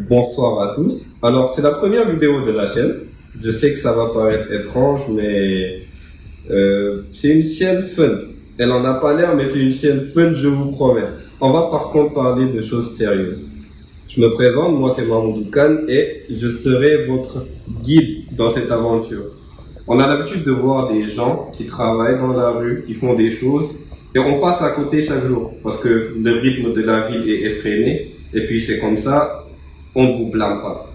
Bonsoir à tous. Alors, c'est la première vidéo de la chaîne. Je sais que ça va paraître étrange, mais c'est une chaîne fun. Elle en a pas l'air, mais c'est une chaîne fun, je vous promets. On va par contre parler de choses sérieuses. Je me présente, moi c'est Mahmoudou Khan et je serai votre guide dans cette aventure. On a l'habitude de voir des gens qui travaillent dans la rue, qui font des choses, et on passe à côté chaque jour, parce que le rythme de la ville est effréné, et puis c'est comme ça, on ne vous blâme pas.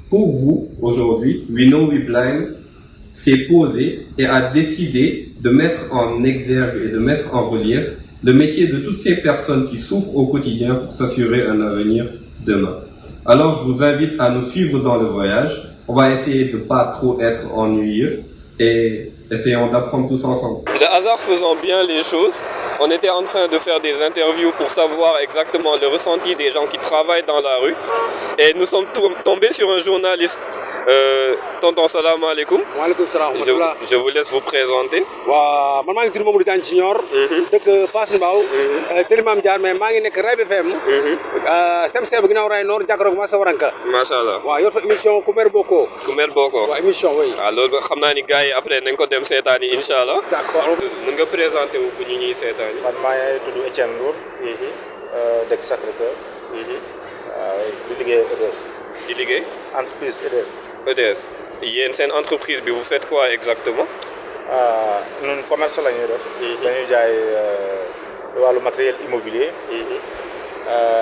Pour vous, aujourd'hui, We Know We Blind s'est posé et a décidé de mettre en exergue et de mettre en relief le métier de toutes ces personnes qui souffrent au quotidien pour s'assurer un avenir demain. Alors, je vous invite à nous suivre dans le voyage. On va essayer de pas trop être ennuyeux et essayons d'apprendre tous ensemble. Le hasard faisant bien les choses, on était en train de faire des interviews pour savoir exactement le ressenti des gens qui travaillent dans la rue. Et nous sommes tombés sur un journaliste. Tonton salam alaikum. Waalaikum salam. Je vous laisse vous présenter. waaw man maa ngi tudd Mamadou Diagne Junior. dëkk Fass Mbao. Télimam Diar mais maa ngi nekk Rayb FM. STM bi ginnaaw Ray Nord jàkkaarloog Massa Waranka. macha allah waaw yor fa émission Kumer Boko. Kumer Boko. waaw émission oui. waaw loolu xam naa ni gars yi après nañ ko dem seetaani incha allah. d'accord. mën nga présenté wu bu ñu ñuy seetaani. man maa ngi tudd Etienne Ndour. dëkk Sacré-Cœur. di liggéey EDS. di liggéey. entreprise EDS. EDS yéen seen entreprise bi vous faites quoi exactement. ñun commerce la ñuy def. dañuy jaay wàllu matériel immobilier.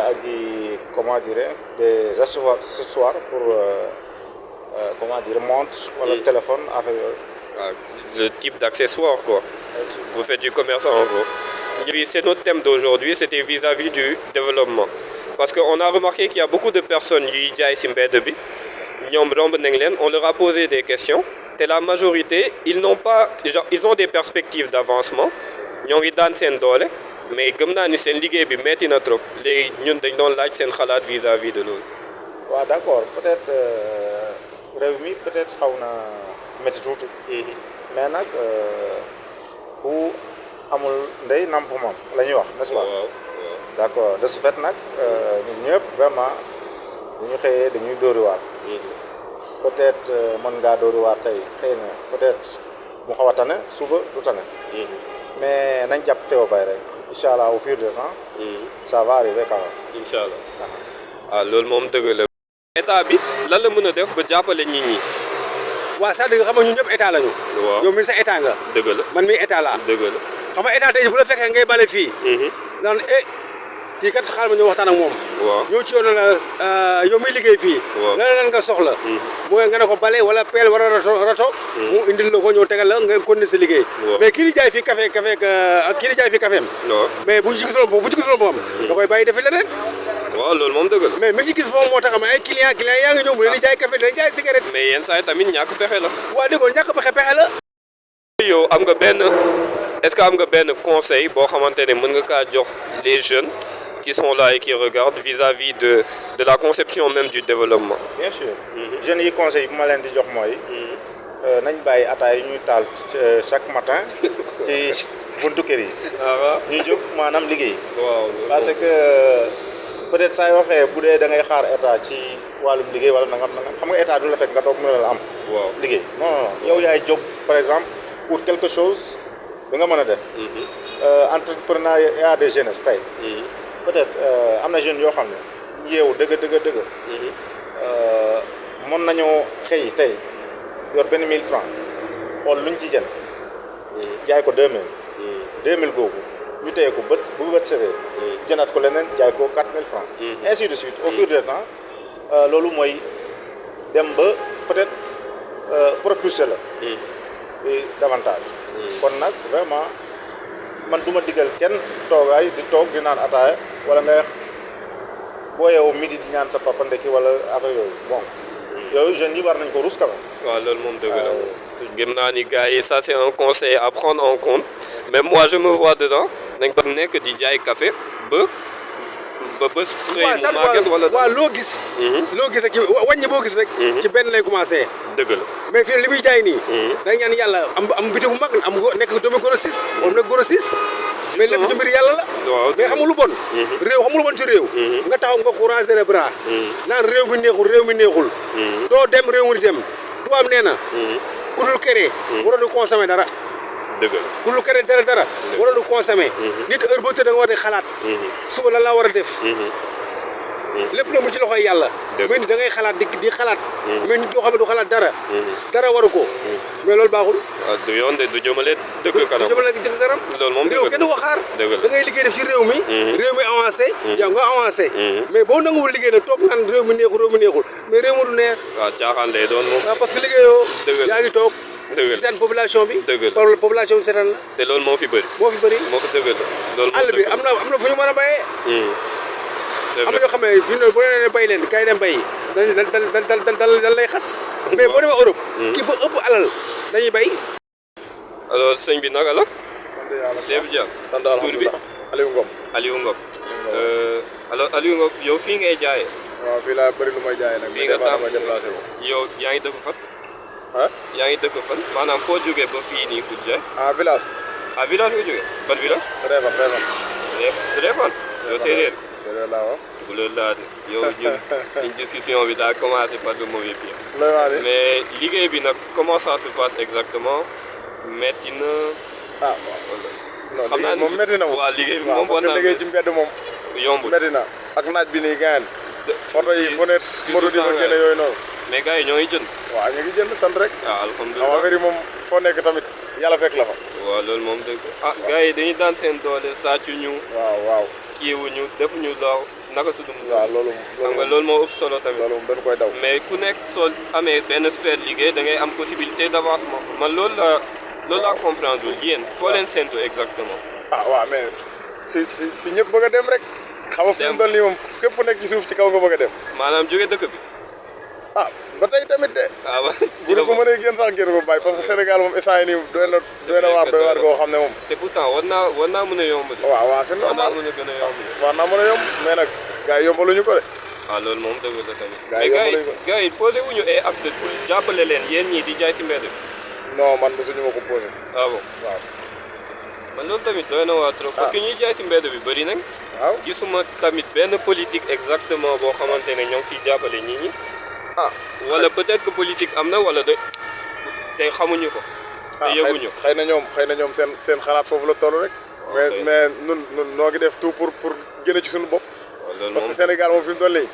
ak di comment dire des accessoires pour comment dire montre wala téléphone affaire yooyu. Le type d'accessoire quoi. Vous faites du commerce en gros. C'est notre thème d'aujourd'hui, c'était vis-à-vis du développement. Parce qu'on a remarqué qu'il y a beaucoup de personnes qui jaay ci mbedd bi. On leur a posé des questions et la majorité ils ont des perspectives d'avancement ñoo ngi daan seen doole mais gëm naa ni seen liggéey bi metti na trop léegi ñun dañ doon laaj seen xalaat vis-à-vis de loolu. waaw d'accord peut-être réew mi peut-être xaw na métti tuuti. mais nag bu amul ndey namp moom la ñuy wax n'est-ce pas. waaw d'accord de ce fait nag ñun ñëpp vraiment ñu xëyee dañuy dóoriwaat. peut-être mën ngaa dóoriwaat tey xëy na peut-être mu xaw a tane suba du tane. mais nañ jàpp teew bay rek incha allah au fur du temps. ça va arriver quand même. incha allah loolu moom dëgg la. état bi lan la mën a def ba jàppale nit ñi. waaw ça dëgg xam nga ñun ñëpp état lañu. waaw yow mii sa état nga. dëgg la man mii état laa. dëgg la. xam nga état tey bu la fekkee ngay bale fii. naan kii kat xaaral ma ñëw waxtaan ak moom. waaw ñëw ci yoon la yow miy liggéey fii. waaw lan nga soxla. mooy nga ne ko bale wala peel wala rato. mu indil la ko ñëw tegal la nga continuer sa liggéey. mais kii di jaay fii café ak kii di jaay fii caféem. mais bu ci gisul moom da koy bàyyi defi leneen. waaw loolu moom dëgg la. mais mi ci gis moom moo tax am ay client yaa ngi ñëw mu leen di jaay café leen jaay cigarette. mais yenn saa yi tamit ñàkk pexe la. waaw dégg nga ñàkk pexe la. yow am nga est-ce que am nga benn conseil boo xamante ne mën nga kaa jox les jeunes qui sont là et qui regardent vis-à-vis de la conception même du développement. bien sûr. jeunes yi conseil bu ma leen di jox mooy. nañ bàyyi ataay yi ñuy taal chaque matin ci buntu kër yi. ñuy jóg maanaam liggéey. waaw parce que peut-être saa yoo xee bu dee da ngay xaar état ci wàllum liggéey wala nangam xam nga état du la fekk nga toog mën la am. waaw liggéey non yow yaay jóg par exemple pour quelque chose bi nga mën a def. entrepreneuriat des jeunes tey. peut-être am na jeunes yoo xam ne yeewu dëgg. mën nañoo xëy tey yor benn 1000 francs xool luñ ci jënd. jaay ko 2000. 2000 googu ñu téye ko bu bët setee. jëndaat ko leneen jaay ko 4000 francs. ainsi de suite au fur et à mesure loolu mooy dem ba peut-être propulser la. davantage. kon nag vraiment man du ma digal kenn toogaay di toog di naan ataaya wala nga boo yeewoo midi di ñaan sa papa ndekki wala affaire yooyu bon yooyu jeunes yi war nañ ko rus quand même. waaw loolu moom dëgg la gëm naa ni gars yi ça c'est un conseil à prendre en compte mais moi je me vois dedans nañ ko nekk di jaay café ba ba bés. waaw xëy mu màgget wala. waaw loo gis. loo gis rek ci wàññi boo gis rek. ci benn lay commencé. dëgg la. mais fii li muy jaay nii. da ñaan yàlla am bitig bu mag am nekk doomu grossiste moom nag grossiste. mais lépp ci mbir yàlla la. waaw mais xamul lu bon. réew xamul lu bon ci réew. nga taxaw nga courage les bras. naan réew mi neexul. doo dem réew mi di dem. tubaab nee na. ku dul kere. waroon di consommer dara. dëgg la ku dul kere dara. waroon di consommer. nit heure boo tëdd da nga war di xalaat. suba lan laa war a def. lépp na mu ci loxoy yàlla. mais nit da ngay xalaat di xalaat. mais nit yoo xam ne du xalaat dara. dara waru ko. mais loolu baaxul. waaw du yoon de du jëmale dëkk kanam. du jëmale dëkk kanam. loolu moom réew kenn du ko xaar. dëgg la da ngay liggéey def ci réew mi. réew mi avancé. yow nga avancé. mais boo nanguwul liggéey nag toog naan réew mi neexul mais réew mi du neex. waaw caaxaan lay doon moom. waaw parce que liggéeyoo. dëgg la yaa ngi toog. dëgg la seetaan population bi. dëgg la population bi seetaan la. te loolu moo fi bëri. moo fi bëri. moo fi dëgg la. loolu àll bi am na fu ñu mën a bayee. am na ñoo xam ne fi mu ne boo nee bay leen kay dem bay dal lay xas. mais boo demee Europe. ki fa ëpp alal dañuy bay. alors sëñ bi naka la. sant yàlla lépp jàmm. sant alhamdulilah Aliou Ngom. Aliou Ngom. alors Aliou Ngom yow fii ngay jaayee. waaw fii laa bëri lu may jaayee nag. fii nga tàmm déplacé ko. yow yaa ngi dëkk fan. ah. yaa ngi dëkk fan maanaam foo jógee ba fii nii pour jaay. ah village. ah village nga jógee ban village. Réfane. Réfane. yow séeréer. séeréer laa wax. bu loolu laa de yow ñun une discussion bi daa commencé par de mauvais pied. looy wax de. mais liggéey bi nag comment ça se passe exactement metti na. ah non xam naa liggéey moom métti na moom. waaw liggéey bi waaw moom parce que liggéey ci mbedd moom. yombul métti na ak naaj bi nii gaañ. oto yi fu ne moto di fa génne yooyu noonu. mais gars yi ñoo ngi jënd. waaw ñu ngi jënd sant rek. ah xam alhamdulilah affaire yi moom foo nekk tamit yàlla fekk la fa. waaw loolu moom dëgg ah gars yi dañuy daan seen doole sàccuñu waaw. kiiwuñu defuñu laaw naka su dum waaw loolu. xam nga loolu moo ëpp solo tamit. loolu moom dañu koy daw. mais ku nekk soo amee benn sphère liggéey da ngay am possibilité d'avancement man loolu laa comprendre lul yéen foo leen séntu exactement. ah waaw mais fi ñëpp bëgg a dem rek. xam nga fi mu toll nii moom képp ku nekk ci suuf ci kaw nga bëgg a dem. maanaam jóge dëkk bi. ah ba tey tamit de. ah ba bu ñu ko mënee génn sax génn ko bàyyi parce que Sénégal moom instant yii nii doy na waar goo xam ne moom. te pourtant war naa mën a yomb de. waaw c'est war naa normal mën a gën a yomb de. war naa mën a yomb mais nag gars yi yombaluñu ko de. ah loolu moom dëgg la tamit. gars yi mais yombaluñu ko gars yi posé wuñu ay acte pour jàppale leen yéen ñii di jaay si mbedd bi. non man mosuñu ma ko posé. ah bon waaw. man loolu tamit doy na waa trop. parce que ñuy jaay si mbedd bi bëri nañ. waaw gisuma tamit benn politique exactement boo xamante ne ñoo ngi siy jàppale nit ñi. ah wala peut-être que politique am na wala de tey xamuñu ko. te yëguñu ko xëy na ñoom seen xalaat foofu la toll rek. mais nun noo ngi def tout pour génne ci suñu bopp. parce que Sénégal moom fi mu toll nii.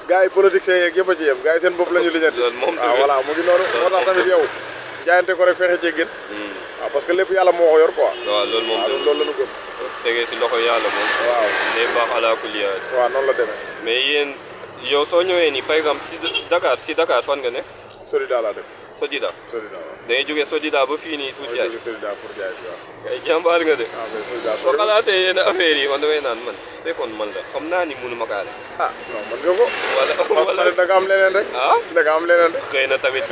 gars yi politiciens yeeg yëpp a ci yem gars yi seen bopp la ñu lijjanti. loolu moom waaw voilà mu ngi noonu. moo tax tamit yow jaayante ko rek fexe cee gën. waaw parce que lépp yàlla moo ko yor quoi. waaw loolu moom waaw loolu la ñu gëm. tegee si loxo yàlla moom. waaw day baax ala kulli haal. waaw noonu la demee. mais yéen yow soo ñëwee nii par exemple si Dakar fan nga ne. Solida laa dem. Sodida. Solida waaw. da ngay jógee Sodida ba fii nii tuuti yaay. Solida pour jaay si waaw. ay jàmbaar nga de. ah mais Solida soo xalaatee yenn affaire yi man damay naan man fekkoon man la xam naa ni mënu ma kaa def. ah non man nga ko. wala da nga am leneen rek. ah da nga am leneen rek. xëy na tamit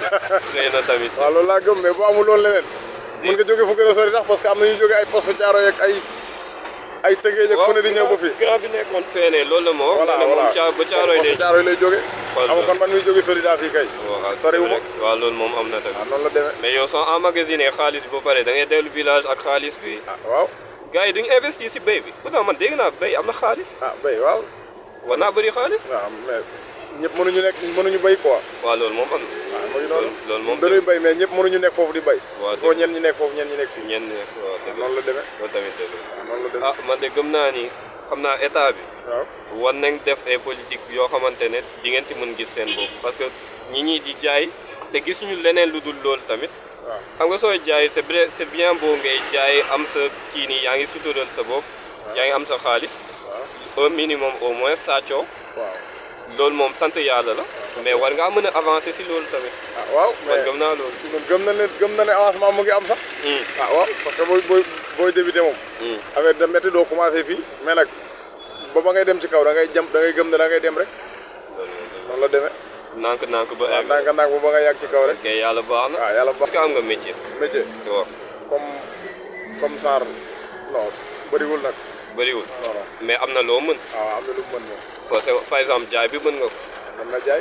xëy na tamit. waaw loolu laa gëm mais bu amul loolu leneen. mën nga jóge fu gën a sori sax parce que am na ñu jóge ay poste Thiaroye yeeg ay tëngéej ak fu ne di ñëw ba fii. grand bi nekkoon feenee loolu la moo. voilà moom ba Thiaroye lay jóge. xam nga kon man miy jóge Solida fii kay. soriwul ma waaw loolu moom am na tamit. waaw noonu la demee. mais yow soo emmagasiné xaalis bi ba pare da ngay dellu village ak xaalis bi. ah waaw. gars yi duñu investir si béy bi pourtant man dégg naa béy am na xaalis. ah béy waaw. war naa bëri xaalis. waaw mais ñëpp mënuñu béy quoi. waaw loolu moom am na. waaw mu ngi noonu. loolu moom dañuy béy mais ñëpp mënuñu nekk foofu di béy. waaw foo ñenn ñi nekk foofu ñenn ñi nekk fii. ñenn waaw dëgg noonu la demee. loolu tamit dëgg waaw noonu la demee. ah man de gëm naa ni xam naa état bi. waaw war nañ def ay politique yoo xamante ne di ngeen si mën gis seen bopp parce que ñi di jaay te gis ñu leneen lu dul loolu tamit. waaw xam nga sooy jaay c'est bien beau ngay jaay am sa kii nii yaa ngi sutural sa bopp. yaa ngi am sa xaalis. un minimum au moins sàccoo. waaw loolu moom sant yàlla la. mais war ngaa mën a avancer si loolu tamit. ah waaw man gëm naa loolu. gëm na ne avancement mu ngi am sax. ah waaw parce que booy débuté moom. affaire da métti doo commencé fii mais nag ba ngay dem ci kaw da ngay gëm ne da ngay dem rek. noonu la demee. nànk ba egg. nànk ba nga yàgg ci kaw rek. ok yàlla baax na. waaw yàlla baax est-ce que am nga métier. métier waaw. comme genre non bëriwul nag. bëriwul non non mais am na loo mën waaw am na lu mu mën moom forcé par exemple jaay bi mën nga ko mën na jaay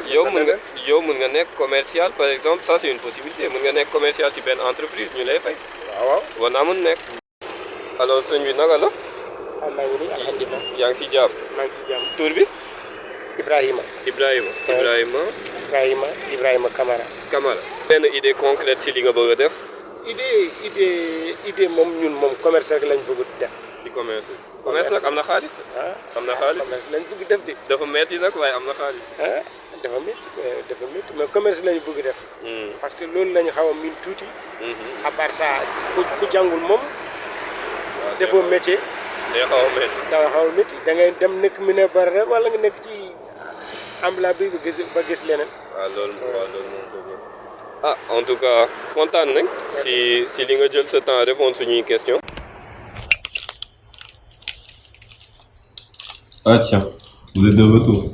yow mën nga nekk commercial par exemple ça c'est une possibilité mën nga nekk commercial ci benn entreprise ñu lay fay waaw war naa mën nekk alors sëñ bi naka la maa ngi nii alhamdulilah yaa ngi si jàmm maa ngi ci jàmm tur bi Ibrahima Ibrahima Camara benn idée concrète si li nga bëgg a def idée moom ñun moom commerce rek lañ bëgg def si commerce nag am na xaalis de am na xaalis commerce lañ bëgg def de dafa metti nag waaye am na xaalis dafa métti mais commerce lañu bëgg def parce que loolu lañu xaw a miin tuuti à part ça ku jàngul moom defoo métier day xaw a métti dafa xaw a métti da ngay dem nekk mi ne bari rek wala nga nekk ci ambla bi ba gis leneen waaw loolu moom dëgg ah en tout cas kontaan nañ si li nga jël sa temps répondre suñuy question Ah tiens, vous êtes de retour.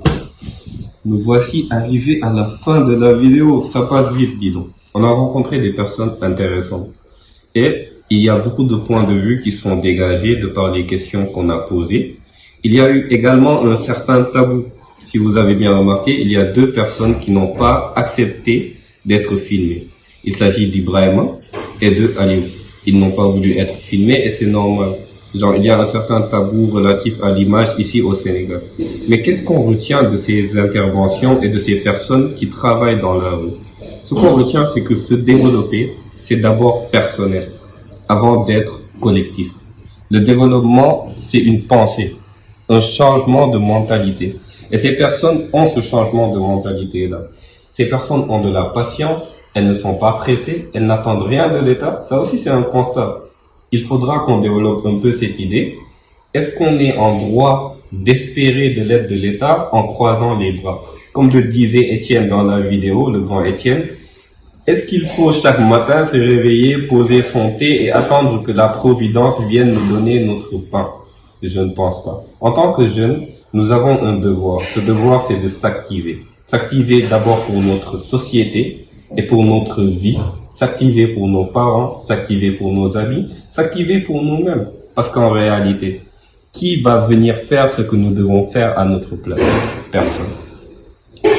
Nous voici arrivés à la fin de la vidéo. Ça passe vite, dis donc. On a rencontré des personnes intéressantes. Et il y a beaucoup de points de vue qui sont dégagés de par les questions qu'on a posées. Il y a eu également un certain tabou. Si vous avez bien remarqué, il y a deux personnes qui n'ont pas accepté d'être filmées. Il s'agit d'Ibrahima et de Aliou. Ils n'ont pas voulu être filmés et c'est normal. Genre, il y a un certain tabou relatif à l'image ici au Sénégal. Mais qu'est-ce qu'on retient de ces interventions et de ces personnes qui travaillent dans la rue? Ce qu'on retient, c'est que se développer, c'est d'abord personnel, avant d'être collectif. Le développement, c'est une pensée, un changement de mentalité. Et ces personnes ont ce changement de mentalité-là. Ces personnes ont de la patience, elles ne sont pas pressées, elles n'attendent rien de l'État. Ça aussi, c'est un constat. Il faudra qu'on développe un peu cette idée. Est-ce qu'on est en droit d'espérer de l'aide de l'État en croisant les bras? Comme le disait Étienne dans la vidéo, le grand Étienne, est-ce qu'il faut chaque matin se réveiller, poser son thé et attendre que la Providence vienne nous donner notre pain? Je ne pense pas. En tant que jeunes, nous avons un devoir. Ce devoir, c'est de s'activer. S'activer d'abord pour notre société et pour notre vie. S'activer pour nos parents, s'activer pour nos amis, s'activer pour nous-mêmes. Parce qu'en réalité, qui va venir faire ce que nous devons faire à notre place? Personne.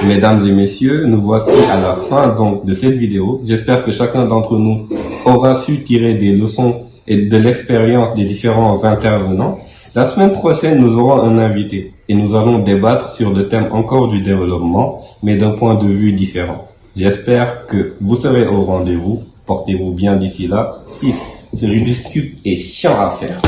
Mesdames et messieurs, nous voici à la fin donc de cette vidéo. J'espère que chacun d'entre nous aura su tirer des leçons et de l'expérience des différents intervenants. La semaine prochaine, nous aurons un invité et nous allons débattre sur le thème encore du développement, mais d'un point de vue différent. J'espère que vous serez au rendez-vous. Portez-vous bien d'ici là. Peace. Ce Rubik's Cube est chiant à faire.